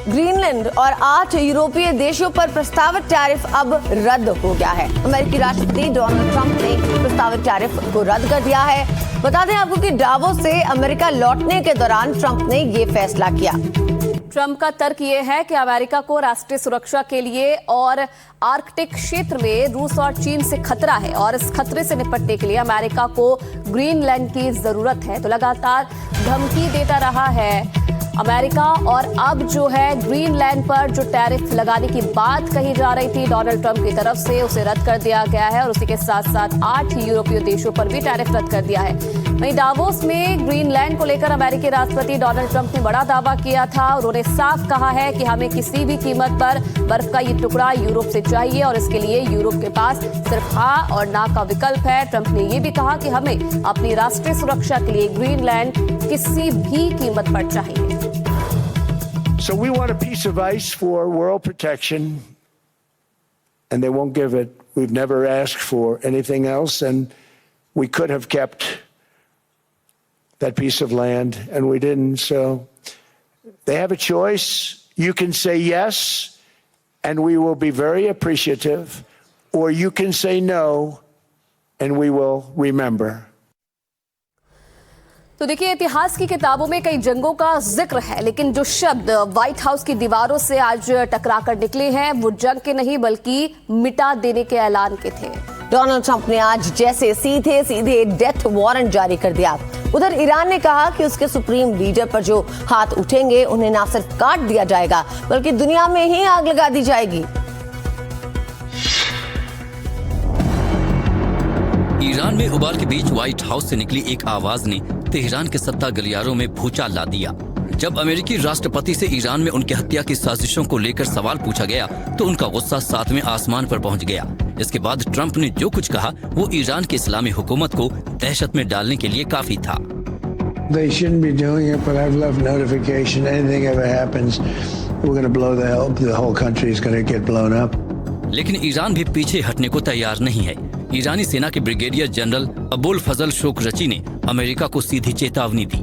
Greenland और 8 यूरोपीय देशों पर प्रस्तावित टैरिफ अब रद्द हो गया है। अमेरिकी राष्ट्रपति डोनाल्ड ट्रंप ने प्रस्तावित टैरिफ को रद्द कर दिया है। बता दें आपको कि डावोस से अमेरिका लौटने के दौरान ट्रंप ने ये फैसला किया। ट्रंप का तर्क ये है कि अमेरिका को राष्ट्रीय सुरक्षा के लिए और आर्कटिक क्षेत्र में रूस और चीन से खतरा है और इस खतरे से निपटने के लिए अमेरिका को ग्रीनलैंड की जरूरत है। तो लगातार धमकी देता रहा है अमेरिका और अब जो है ग्रीनलैंड पर जो टैरिफ लगाने की बात कही जा रही थी डोनाल्ड ट्रंप की तरफ से, उसे रद्द कर दिया गया है और उसी के साथ साथ 8 यूरोपीय देशों पर भी टैरिफ रद्द कर दिया है। वहीं डावोस में ग्रीनलैंड को लेकर अमेरिकी राष्ट्रपति डोनाल्ड ट्रंप ने बड़ा दावा किया था। उन्होंने साफ कहा है कि हमें किसी भी कीमत पर बर्फ का ये टुकड़ा यूरोप से चाहिए और इसके लिए यूरोप के पास सिर्फ हाँ और ना का विकल्प है। ट्रंप ने ये भी कहा कि हमें अपनी राष्ट्रीय सुरक्षा के लिए ग्रीनलैंड किसी भी कीमत पर चाहिए। So we want a piece of ice for world protection, and they won't give it. We've never asked for anything else, and we could have kept that piece of land, and we didn't. So they have a choice. You can say yes, and we will be very appreciative, or you can say no, and we will remember. तो देखिए, इतिहास की किताबों में कई जंगों का जिक्र है, लेकिन जो शब्द व्हाइट हाउस की दीवारों से आज टकराकर निकले हैं वो जंग के नहीं बल्कि मिटा देने के ऐलान के थे। डोनाल्ड ट्रंप ने आज जैसे सीधे सीधे डेथ वारंट जारी कर दिया। उधर ईरान ने कहा कि उसके सुप्रीम लीडर पर जो हाथ उठेंगे उन्हें ना सिर्फ काट दिया जाएगा बल्कि दुनिया में ही आग लगा दी जाएगी। ईरान में उबाल के बीच व्हाइट हाउस से निकली एक आवाज ने तेहरान के सत्ता गलियारों में भूचाल ला दिया। जब अमेरिकी राष्ट्रपति से ईरान में उनकी हत्या की साजिशों को लेकर सवाल पूछा गया तो उनका गुस्सा 7वें आसमान पर पहुंच गया। इसके बाद ट्रंप ने जो कुछ कहा वो ईरान की इस्लामी हुकूमत को दहशत में डालने के लिए काफी था। They shouldn't be doing it, but I've left notification. Anything ever happens, we're going to blow the whole country is going to get blown up. लेकिन ईरान भी पीछे हटने को तैयार नहीं है। ईरानी सेना के ब्रिगेडियर जनरल अबुल फजल शोकरची ने अमेरिका को सीधी चेतावनी दी।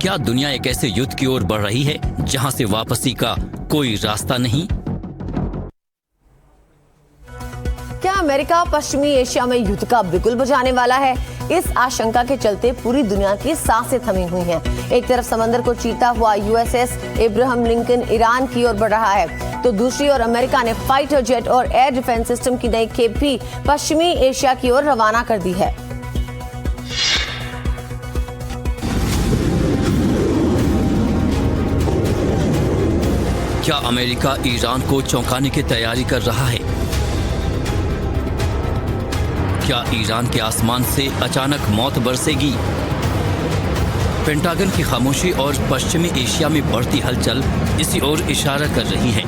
क्या दुनिया एक ऐसे युद्ध की ओर बढ़ रही है जहां से वापसी का कोई रास्ता नहीं? क्या अमेरिका पश्चिमी एशिया में युद्ध का बिगुल बजाने वाला है? इस आशंका के चलते पूरी दुनिया की सांसें थमी हुई हैं। एक तरफ समंदर को चीरता हुआ यूएसएस एब्राहम लिंकन ईरान की ओर बढ़ रहा है तो दूसरी ओर अमेरिका ने फाइटर जेट और एयर डिफेंस सिस्टम की नई खेप भी पश्चिमी एशिया की ओर रवाना कर दी है। क्या अमेरिका ईरान को चौंकाने की तैयारी कर रहा है? क्या ईरान के आसमान से अचानक मौत बरसेगी? पेंटागन की खामोशी और पश्चिमी एशिया में बढ़ती हलचल इसी ओर इशारा कर रही है।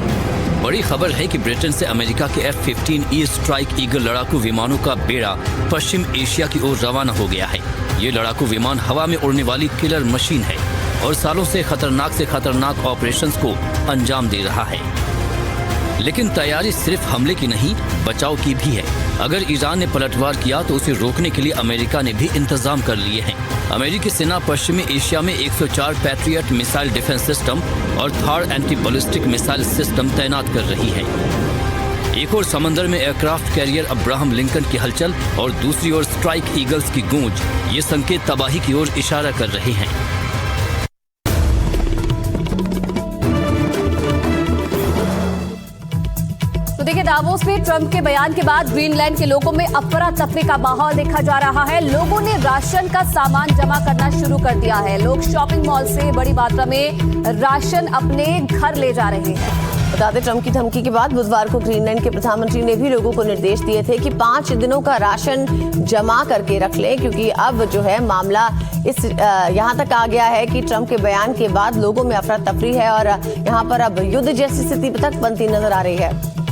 बड़ी खबर है कि ब्रिटेन से अमेरिका के F-15E स्ट्राइक ईगल लड़ाकू विमानों का बेड़ा पश्चिम एशिया की ओर रवाना हो गया है। ये लड़ाकू विमान हवा में उड़ने वाली किलर मशीन है और सालों से खतरनाक ऑपरेशंस को अंजाम दे रहा है। लेकिन तैयारी सिर्फ हमले की नहीं, बचाव की भी है। अगर ईरान ने पलटवार किया तो उसे रोकने के लिए अमेरिका ने भी इंतजाम कर लिए हैं। अमेरिकी सेना पश्चिमी एशिया में 104 पैट्रियट मिसाइल डिफेंस सिस्टम और Thar anti ballistic missile system तैनात कर रही है। एक और समंदर में एयरक्राफ्ट कैरियर अब्राहम लिंकन की हलचल और दूसरी ओर स्ट्राइक ईगल्स की गूंज, ये संकेत तबाही की ओर इशारा कर रहे हैं। देखिए, दावोस में ट्रंप के बयान के बाद ग्रीनलैंड के लोगों में अफरा तफरी का माहौल देखा जा रहा है। लोगों ने राशन का सामान जमा करना शुरू कर दिया है। लोग शॉपिंग मॉल से बड़ी मात्रा में राशन अपने घर ले जा रहे हैं। बता दें, ट्रंप की धमकी के बाद बुधवार को ग्रीनलैंड के प्रधानमंत्री ने भी लोगों को निर्देश दिए थे कि 5 दिनों का राशन जमा करके रख लें, क्योंकि अब जो है मामला यहाँ तक आ गया है कि ट्रंप के बयान के बाद लोगों में अफरा तफरी है और यहाँ पर अब युद्ध जैसी स्थिति तक बनती नजर आ रही है।